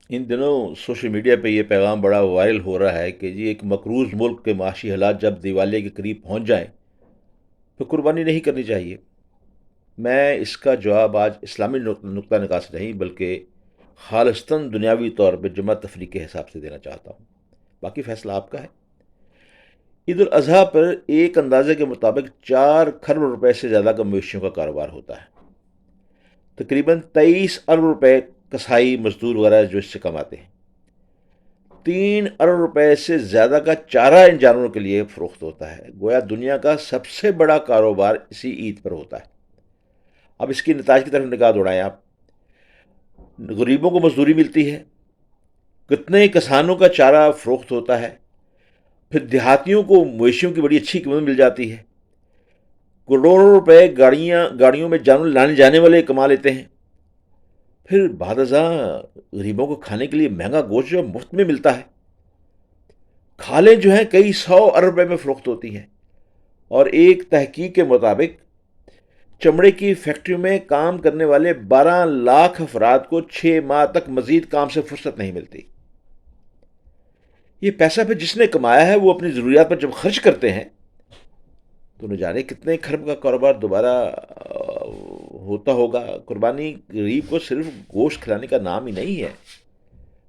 ان دنوں social media پہ یہ پیغام بڑا وائرل ہو رہا ہے کہ جی ایک مقروض ملک کے معاشی حالات جب دیوالیے کے قریب پہنچ جائیں تو قربانی نہیں کرنی چاہیے۔ میں اس کا جواب آج اسلامی نقطہ نگاہ سے نہیں بلکہ خالصتاً دنیاوی طور پہ جمع تفریق کے حساب سے دینا چاہتا ہوں۔ باقی فیصلہ آپ کا ہے۔ عید الاضحیٰ پر ایک اندازے کے مطابق 4 کھرب روپے سے زیادہ کا مویشیوں کا کاروبار ہوتا ہے۔ تقریباً 23 ارب روپے کسائی مزدور وغیرہ جو اس سے کماتے ہیں۔ 3 ارب روپے سے زیادہ کا چارہ ان جانوروں کے لیے فروخت ہوتا ہے۔ گویا دنیا کا سب سے بڑا کاروبار اسی عید پر ہوتا ہے۔ اب اس کی نتائج کی طرف نگاہ دوڑائیں آپ۔ غریبوں کو مزدوری ملتی ہے، کتنے کسانوں کا چارہ فروخت ہوتا ہے، پھر دیہاتیوں کو مویشیوں کی بڑی اچھی قیمت مل جاتی ہے، کروڑوں روپے گاڑیوں میں جانور لانے جانے والے کما لیتے ہیں، پھر بعد ازاں غریبوں کو کھانے کے لیے مہنگا گوشت جو مفت میں ملتا ہے۔ کھالیں جو ہیں کئی 100 ارب روپے میں فروخت ہوتی ہیں، اور ایک تحقیق کے مطابق چمڑے کی فیکٹریوں میں کام کرنے والے 12 لاکھ افراد کو 6 ماہ تک مزید کام سے فرصت نہیں ملتی۔ یہ پیسہ پھر جس نے کمایا ہے وہ اپنی ضروریات پر جب خرچ کرتے ہیں تو نہ جانے کتنے کھرب کا کاروبار دوبارہ ہوتا ہوگا۔ قربانی غریب کو صرف گوشت کھلانے کا نام ہی نہیں ہے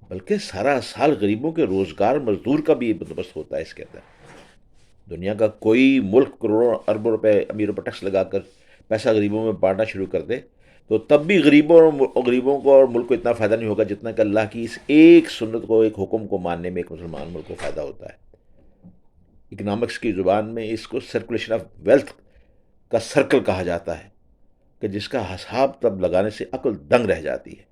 بلکہ سارا سال غریبوں کے روزگار مزدور کا بھی بندوبست ہوتا ہے اس کے اندر۔ دنیا کا کوئی ملک کروڑوں اربوں روپے امیروں پر ٹیکس لگا کر پیسہ غریبوں میں بانٹنا شروع کر دے تو تب بھی غریبوں کو اور ملک کو اتنا فائدہ نہیں ہوگا جتنا کہ اللہ کی اس ایک سنت کو، ایک حکم کو ماننے میں ایک مسلمان ملک کو فائدہ ہوتا ہے۔ اکنامکس کی زبان میں اس کو سرکولیشن آف ویلتھ کا سرکل کہا جاتا ہے کہ جس کا حساب تب لگانے سے عقل دنگ رہ جاتی ہے۔